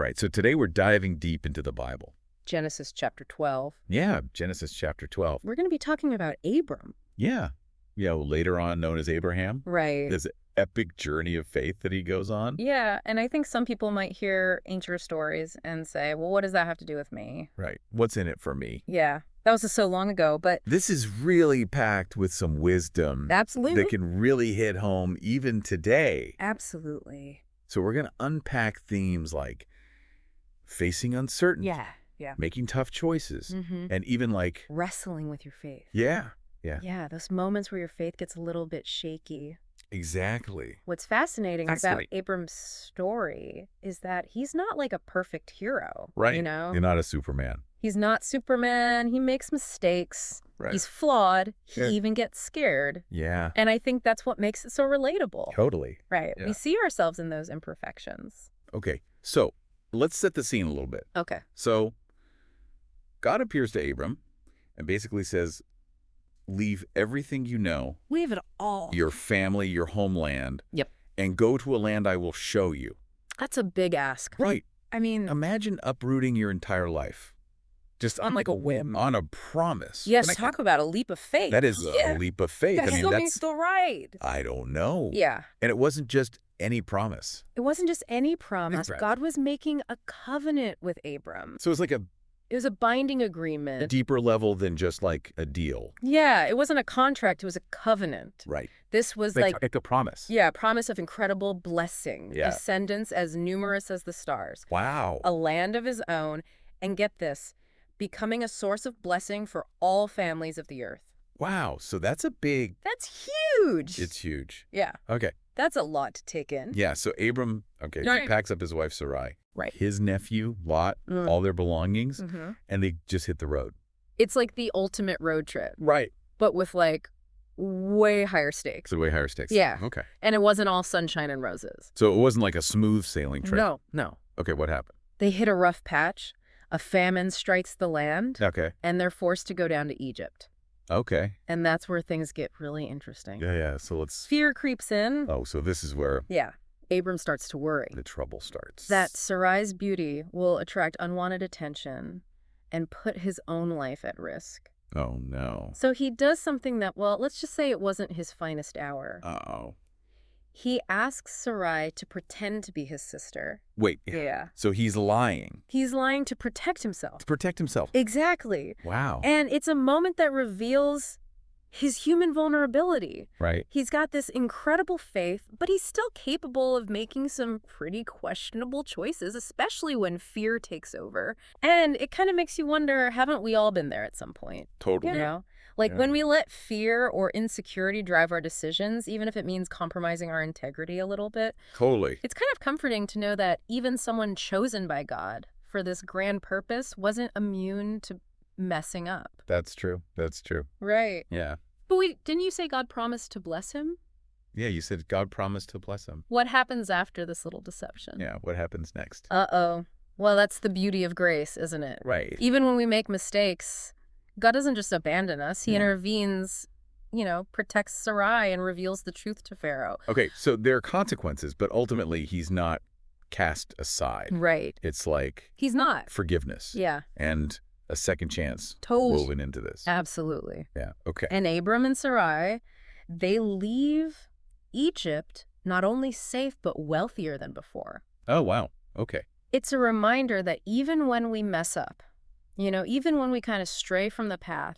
right, so today we're diving deep into the Bible. Genesis chapter 12. Yeah, Genesis chapter 12. We're going to be talking about Abram. Yeah. Yeah, well, later on known as Abraham. Right. This epic journey of faith that he goes on. Yeah, and I think some people might hear ancient stories and say, well, what does that have to do with me? Right. What's in it for me? Yeah, that was so long ago, but This is really packed with some wisdom absolutely. that can really hit home even today. Absolutely. So we're going to unpack themes like facing uncertainty, Yeah. making tough choices, Mm-hmm. and even like, Wrestling with your faith. yeah, Yeah, those moments where your faith gets a little bit shaky. exactly. What's fascinating about Abram's story is that he's not like a perfect hero. Right. You know? You're not a Superman. He's not Superman. He makes mistakes. Right. He's flawed. He Yeah. even gets scared. Yeah, And I think that's what makes it so relatable. totally. Right. Yeah. We see ourselves in those imperfections. Okay, so let's set the scene a little bit. Okay. So God appears to Abram and basically says, leave everything you know, Leave it all. your family, your homeland, Yep. and go to a land I will show you. That's a big ask. Right. I mean, Imagine uprooting your entire life. Just on like a whim. On a promise. Yes, And I- talk about a leap of faith. That is a leap of faith. That's I mean, so that's, still right. I don't know. Yeah. And it wasn't just any promise. It wasn't just any promise. Right. God was making a covenant with Abram. So it's like a It was a binding agreement. deeper level than just like a deal. Yeah, it wasn't a contract. It was a covenant. Right. This was like a promise. yeah, a promise of incredible blessing, Yeah. descendants as numerous as the stars, Wow. a land of his own, and get this, becoming a source of blessing for all families of the earth. Wow. So that's a big, That's huge. it's huge. Yeah, Okay. that's a lot to take in. Yeah. So Abram, okay, Right. he packs up his wife Sarai, Right. his nephew Lot, Mm. all their belongings, Mm-hmm. and they just hit the road. It's like the ultimate road trip, Right. but with like way higher stakes. So way higher stakes. Yeah. Okay. And it wasn't all sunshine and roses. So it wasn't like a smooth sailing trip. No. Okay. What happened? They hit a rough patch. A famine strikes the land, Okay. and they're forced to go down to Egypt. Okay. And that's where things get really interesting. Yeah. So let's. Fear creeps in. Oh, so this is where Yeah. Abram starts to worry the trouble starts. that Sarai's beauty will attract unwanted attention and put his own life at risk. Oh no. So he does something that, well, let's just say it wasn't his finest hour. Uh-oh. He asks Sarai to pretend to be his sister. Wait. Yeah. So he's lying He's lying to protect himself. to protect himself. Exactly. Wow. And it's a moment that reveals his human vulnerability. Right. He's got this incredible faith, but he's still capable of making some pretty questionable choices, especially when fear takes over. And it kind of makes you wonder, haven't we all been there at some point? Totally. You know? Like Yeah. when we let fear or insecurity drive our decisions, even if it means compromising our integrity a little bit, Totally. it's kind of comforting to know that even someone chosen by God for this grand purpose wasn't immune to messing up. That's true. That's true. Right. Yeah. But wait, didn't you say God promised to bless him? Yeah, you said God promised to bless him. What happens after this little deception? Yeah, what happens next? Uh-oh. Well, that's the beauty of grace, isn't it? Right. Even when we make mistakes, God doesn't just abandon us. He Yeah. intervenes, protects Sarai and reveals the truth to Pharaoh. Okay, so there are consequences, but ultimately he's not cast aside. Right. It's like He's not. forgiveness Yeah, and a second chance Totally. woven into this. absolutely. Yeah, okay. And Abram and Sarai, they leave Egypt not only safe but wealthier than before. Oh, wow. Okay. It's a reminder that even when we mess up, even when we kind of stray from the path,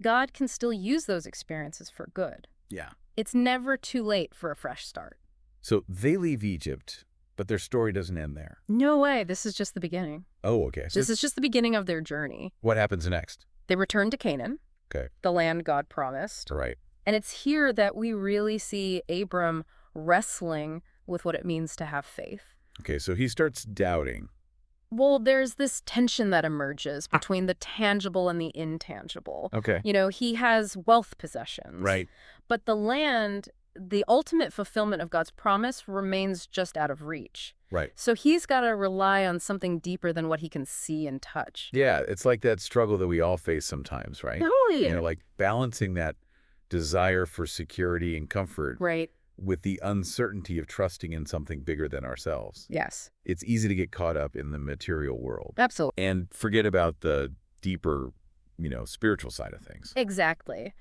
God can still use those experiences for good. Yeah. It's never too late for a fresh start. So they leave Egypt, but their story doesn't end there. No way. This is just the beginning. Oh, okay. So This is just the beginning of their journey. what happens next? They return to Canaan, Okay. the land God promised. Right. And it's here that we really see Abram wrestling with what it means to have faith. Okay, so he starts doubting. Well, there's this tension that emerges between the tangible and the intangible. Okay. He has wealth possessions. Right. But the land, the ultimate fulfillment of God's promise remains just out of reach. Right. So he's got to rely on something deeper than what he can see and touch. Yeah, it's like that struggle that we all face sometimes, right? Totally. Like balancing that desire for security and comfort Right. with the uncertainty of trusting in something bigger than ourselves. Yes. It's easy to get caught up in the material world Absolutely. and forget about the deeper, spiritual side of things. Exactly.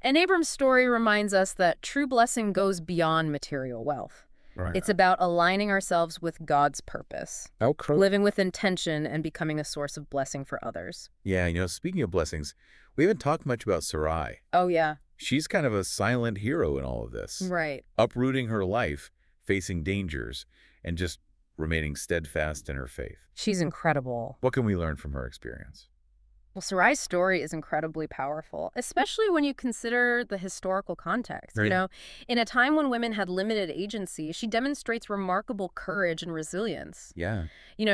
And Abram's story reminds us that true blessing goes beyond material wealth. Right. It's about aligning ourselves with God's purpose, Okay. living with intention, and becoming a source of blessing for others. Yeah, speaking of blessings, we haven't talked much about Sarai. Oh, yeah. She's kind of a silent hero in all of this. Right. Uprooting her life, facing dangers, and just remaining steadfast in her faith. She's incredible. What can we learn from her experience? Well, Sarai's story is incredibly powerful, especially when you consider the historical context. Right. In a time when women had limited agency, she demonstrates remarkable courage and resilience. Yeah.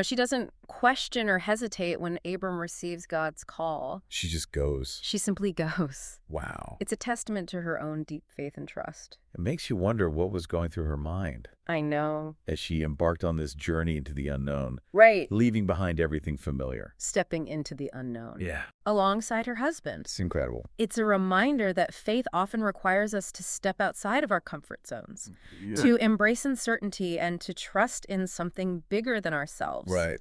She doesn't question or hesitate when Abram receives God's call. She just goes. She simply goes. Wow. It's a testament to her own deep faith and trust. It makes you wonder what was going through her mind I know. as she embarked on this journey into the unknown, Right. leaving behind everything familiar. Stepping into the unknown. Yeah. Alongside her husband. It's incredible. It's a reminder that faith often requires us to step outside of our comfort zones, Yeah. to embrace uncertainty and to trust in something bigger than ourselves. Right.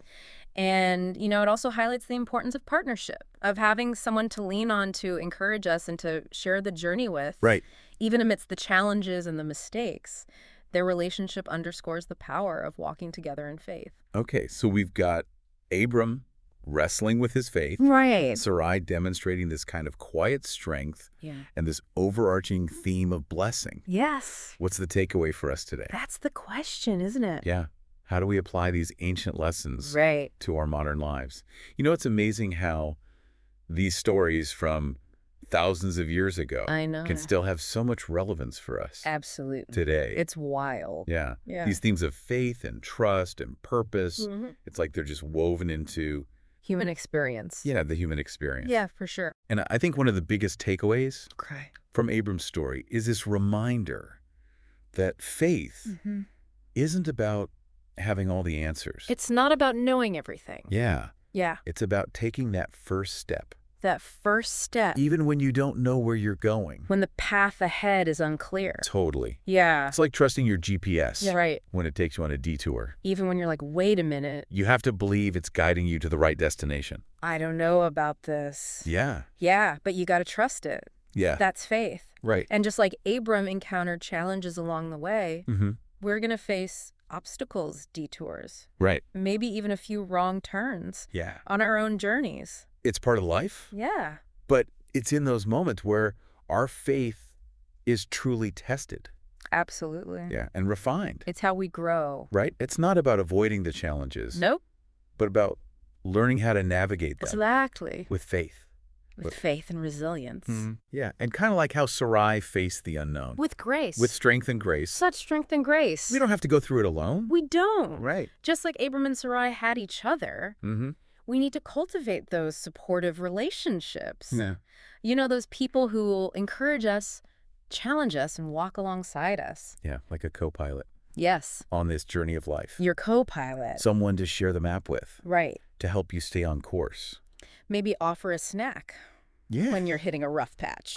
And, it also highlights the importance of partnership, of having someone to lean on to encourage us and to share the journey with. Right. Even amidst the challenges and the mistakes, their relationship underscores the power of walking together in faith. Okay, so we've got Abram wrestling with his faith, Right. Sarai demonstrating this kind of quiet strength, Yeah. and this overarching theme of blessing. Yes. What's the takeaway for us today? That's the question, isn't it? Yeah. How do we apply these ancient lessons Right. to our modern lives? It's amazing how these stories from thousands of years ago I know. can still have so much relevance for us Absolutely. today. It's wild. Yeah. Yeah. These themes of faith and trust and purpose, Mhm. it's like they're just woven into, Human experience. the human experience. Yeah, for sure. And I think one of the biggest takeaways Okay. from Abram's story is this reminder that faith Mm-hmm. isn't about having all the answers. It's not about knowing everything. Yeah. Yeah. It's about taking that first step, That first step even when you don't know where you're going. when the path ahead is unclear. Totally. Yeah. It's like trusting your GPS Yeah, right. when it takes you on a detour. Even when you're like, wait a minute, You have to believe it's guiding you to the right destination. I don't know about this. Yeah. Yeah, but you got to trust it. Yeah. That's faith. Right. And just like Abram encountered challenges along the way, Mm-hmm. we're going to face obstacles, detours, Right. maybe even a few wrong turns Yeah. on our own journeys. It's part of life, Yeah. but it's in those moments where our faith is truly tested. Absolutely. Yeah. And refined. It's how we grow. Right? It's not about avoiding the challenges, Nope. but about learning how to navigate them Exactly. with faith. With faith and resilience. Yeah. And kind of like how Sarai faced the unknown. With grace. With strength and grace. such strength and grace. We don't have to go through it alone. We don't. Right. Just like Abram and Sarai had each other, Mm-hmm. we need to cultivate those supportive relationships. Yeah. Those people who will encourage us, challenge us, and walk alongside us. Yeah. Like a co-pilot Yes. on this journey of life. Your co-pilot. Someone to share the map with, Right. to help you stay on course. Maybe offer a snack Yeah. when you're hitting a rough patch.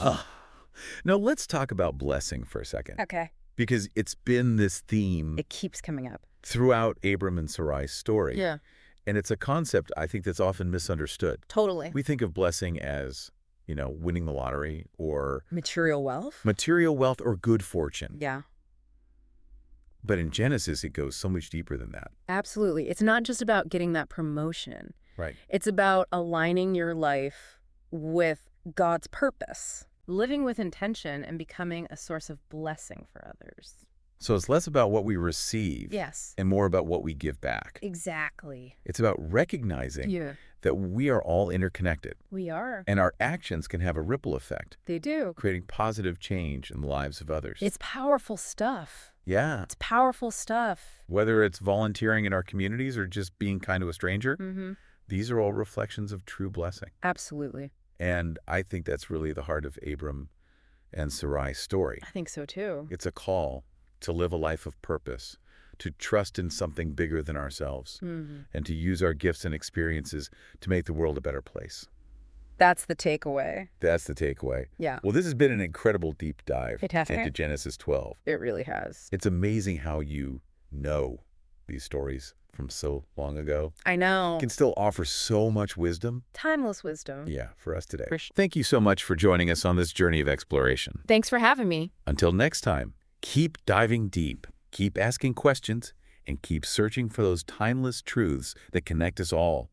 Now, let's talk about blessing for a second, Okay. because it's been this theme It keeps coming up. throughout Abram and Sarai's story. Yeah. And it's a concept I think that's often misunderstood. Totally. We think of blessing as, winning the lottery or Material wealth? material wealth or good fortune. Yeah. But in Genesis, it goes so much deeper than that. Absolutely. It's not just about getting that promotion. Right. It's about aligning your life with God's purpose, living with intention, and becoming a source of blessing for others. So it's less about what we receive Yes. and more about what we give back. Exactly. It's about recognizing Yeah. that we are all interconnected We are. and our actions can have a ripple effect, They do. creating positive change in the lives of others. It's powerful stuff. Yeah. It's powerful stuff. Whether it's volunteering in our communities or just being kind to a stranger, Mm-hmm. these are all reflections of true blessing. Absolutely. And I think that's really the heart of Abram and Sarai's story. I think so too. It's a call to live a life of purpose, to trust in something bigger than ourselves, Mm-hmm. and to use our gifts and experiences to make the world a better place. That's the takeaway. That's the takeaway. Yeah. Well, this has been an incredible deep dive It has. into Genesis 12. It really has. It's amazing how you know these stories from so long ago. I know. Can still offer so much wisdom. Timeless wisdom. Yeah, for us today. For sure. Thank you so much for joining us on this journey of exploration. Thanks for having me. Until next time, keep diving deep, keep asking questions, and keep searching for those timeless truths that connect us all.